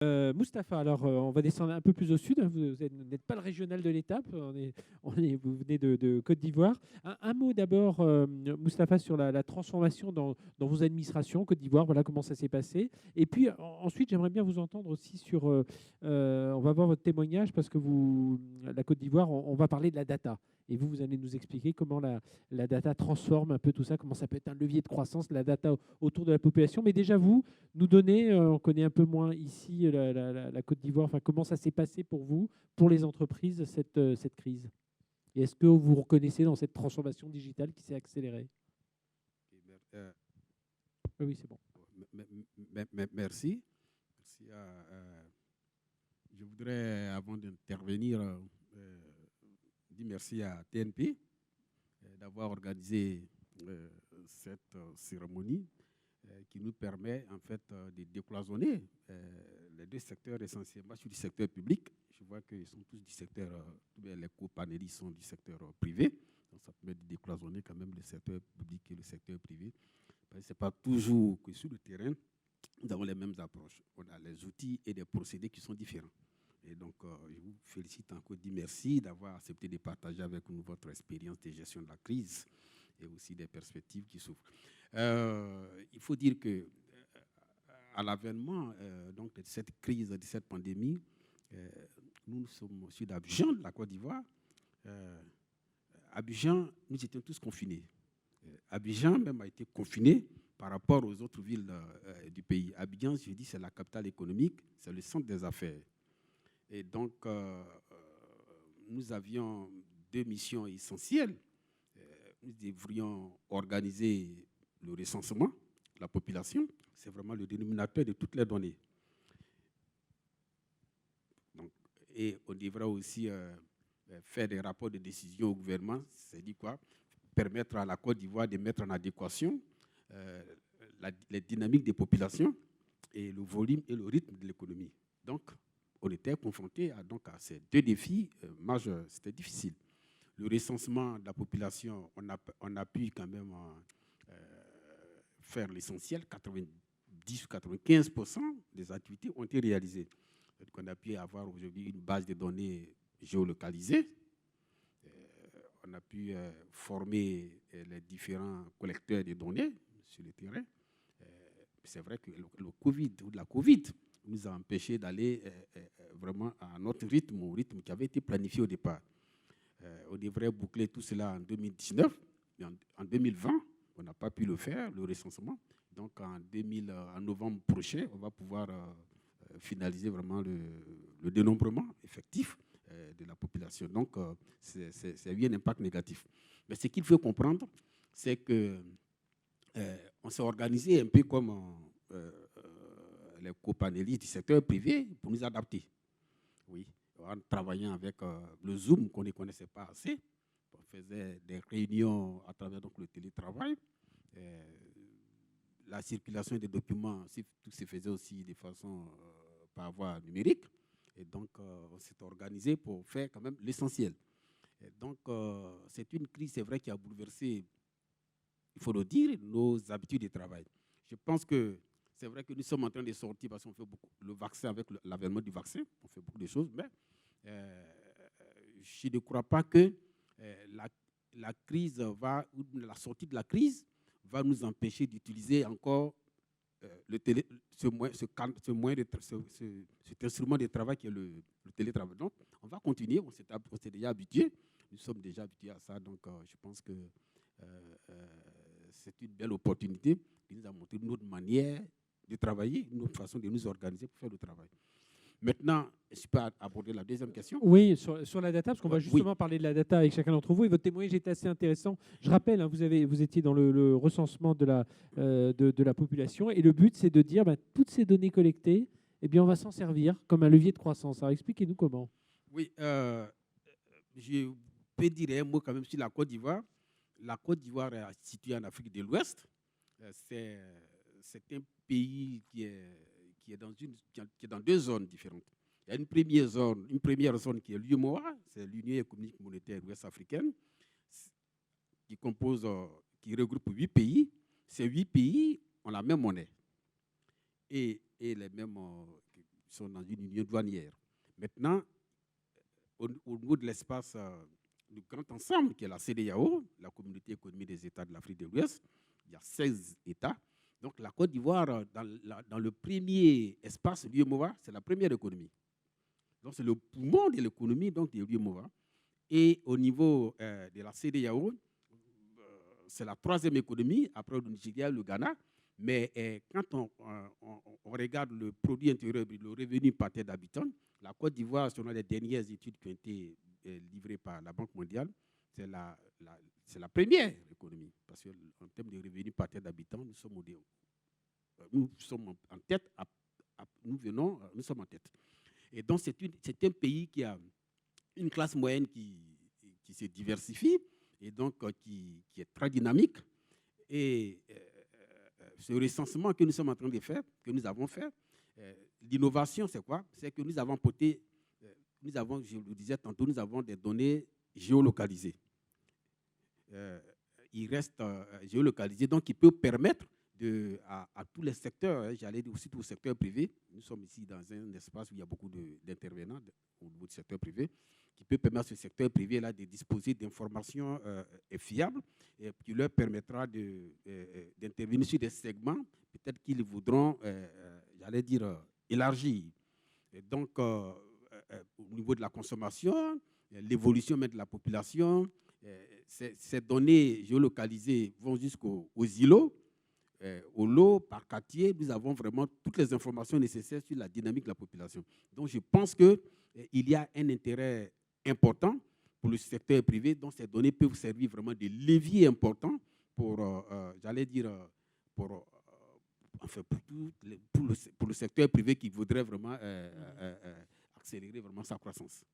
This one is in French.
Mustapha, alors on va descendre un peu plus au sud. Vous n'êtes pas le régional de l'étape, vous venez de Côte d'Ivoire. Un mot d'abord, Mustapha, sur la transformation dans vos administrations, Côte d'Ivoire, voilà comment ça s'est passé. Et puis ensuite, j'aimerais bien vous entendre aussi sur, on va voir votre témoignage parce que la Côte d'Ivoire, on va parler de la data. Et vous allez nous expliquer comment la data transforme un peu tout ça, comment ça peut être un levier de croissance, la data autour de la population. Mais déjà, vous, nous donner, on connaît un peu moins ici la Côte d'Ivoire, enfin, comment ça s'est passé pour vous, pour les entreprises, cette crise? Et est-ce que vous vous reconnaissez dans cette transformation digitale qui s'est accélérée? Oui, oui, c'est bon. Merci. Merci je voudrais, avant d'intervenir, dire merci à TNP d'avoir organisé cette cérémonie qui nous permet en fait de décloisonner les deux secteurs essentiellement. Sur du secteur public, je vois qu'ils sont tous du secteur, les co-panélistes sont du secteur privé, donc ça permet de décloisonner quand même le secteur public et le secteur privé. Ce n'est pas toujours que sur le terrain, nous avons les mêmes approches. On a les outils et des procédés qui sont différents. Et donc, je vous félicite encore, dis merci d'avoir accepté de partager avec nous votre expérience de gestion de la crise et aussi des perspectives qui s'ouvrent. Il faut dire que à l'avènement donc de cette crise, de cette pandémie, nous sommes au sud d'Abidjan, de la Côte d'Ivoire. Abidjan, nous étions tous confinés. Abidjan même a été confiné par rapport aux autres villes du pays. Abidjan, je dis, c'est la capitale économique, c'est le centre des affaires. Et donc, nous avions deux missions essentielles. Nous devrions organiser le recensement de la population. C'est vraiment le dénominateur de toutes les données. Donc, et on devrait aussi faire des rapports de décision au gouvernement. C'est-à-dire quoi? Permettre à la Côte d'Ivoire de mettre en adéquation les dynamiques des populations et le volume et le rythme de l'économie. Donc, on était confronté à ces deux défis majeurs. C'était difficile. Le recensement de la population, on a pu quand même faire l'essentiel. 90 ou 95% des activités ont été réalisées. Donc, on a pu avoir aujourd'hui une base de données géolocalisée. On a pu former les différents collecteurs de données sur le terrain. C'est vrai que le Covid ou de la Covid nous a empêchés d'aller vraiment à notre rythme, au rythme qui avait été planifié au départ. On devrait boucler tout cela en 2019, mais en 2020, on n'a pas pu le faire, le recensement. Donc en novembre prochain, on va pouvoir finaliser vraiment le dénombrement effectif de la population. Donc c'est eu un impact négatif. Mais ce qu'il faut comprendre, c'est que on s'est organisé un peu comme les copanélistes du secteur privé pour nous adapter. Oui, en travaillant avec le Zoom qu'on ne connaissait pas assez. On faisait des réunions à travers donc, le télétravail. La circulation des documents, tout se faisait aussi de façon par voie numérique. Et donc, on s'est organisé pour faire quand même l'essentiel. Et donc, c'est une crise, c'est vrai, qui a bouleversé, il faut le dire, nos habitudes de travail. Je pense que c'est vrai que nous sommes en train de sortir parce qu'on fait beaucoup le vaccin, avec l'avènement du vaccin, on fait beaucoup de choses, mais je ne crois pas que la crise ou la sortie de la crise va nous empêcher d'utiliser encore cet instrument de travail qui est le télétravail. Donc, on va continuer, on s'est déjà habitué, nous sommes déjà habitués à ça, donc je pense que c'est une belle opportunité qui nous a montré une autre manière de travailler, une autre façon de nous organiser pour faire le travail. Maintenant, je peux aborder la deuxième question. Oui, sur la data, parce qu'on va justement oui. parler de la data avec chacun d'entre vous. Et votre témoignage est assez intéressant. Je rappelle, hein, vous étiez dans le recensement de la population. Et le but, c'est de dire, toutes ces données collectées, eh bien, on va s'en servir comme un levier de croissance. Alors, expliquez-nous comment. Oui, je peux dire un mot quand même sur la Côte d'Ivoire. La Côte d'Ivoire est située en Afrique de l'Ouest. C'est un pays qui est dans deux zones différentes. Il y a une première zone qui est l'UEMOA, c'est l'Union économique monétaire ouest-africaine, qui regroupe 8 pays. Ces 8 pays ont la même monnaie et les mêmes sont dans une union douanière. Maintenant, au niveau de l'espace du grand ensemble, qui est la CEDEAO, la Communauté économique des États de l'Afrique de l'Ouest, il y a 16 États. Donc la Côte d'Ivoire, dans le premier espace, l'UEMOA, c'est la première économie. Donc c'est le poumon de l'économie de l'UEMOA. Et au niveau de la CEDEAO, c'est la troisième économie, après le Nigeria, le Ghana. Mais quand on regarde le produit intérieur, le revenu par tête d'habitant, la Côte d'Ivoire, selon les dernières études qui ont été livrées par la Banque mondiale, c'est la première économie. Parce qu'en termes de revenus par tête d'habitant, nous sommes en tête. Nous sommes en tête. Et donc, c'est un pays qui a une classe moyenne qui se diversifie et donc qui est très dynamique. Et ce recensement que nous sommes en train de faire, que nous avons fait, l'innovation, c'est quoi? C'est que nous avons porté, je le disais tantôt, nous avons des données géolocalisées. Il reste géolocalisé, donc qui peut permettre à tous les secteurs, j'allais dire aussi au secteur privé, nous sommes ici dans un espace où il y a beaucoup d'intervenants au niveau du secteur privé, qui peut permettre à ce secteur privé là de disposer d'informations fiables et qui leur permettra d'intervenir sur des segments peut-être qu'ils voudront, j'allais dire, élargir. Et donc, au niveau de la consommation, l'évolution même de la population, ces données géolocalisées vont jusqu'aux îlots. Au lot, par quartier, nous avons vraiment toutes les informations nécessaires sur la dynamique de la population. Donc, je pense qu'il y a un intérêt important pour le secteur privé, dont ces données peuvent servir vraiment de levier important pour, j'allais dire, pour le secteur privé qui voudrait vraiment accélérer vraiment sa croissance.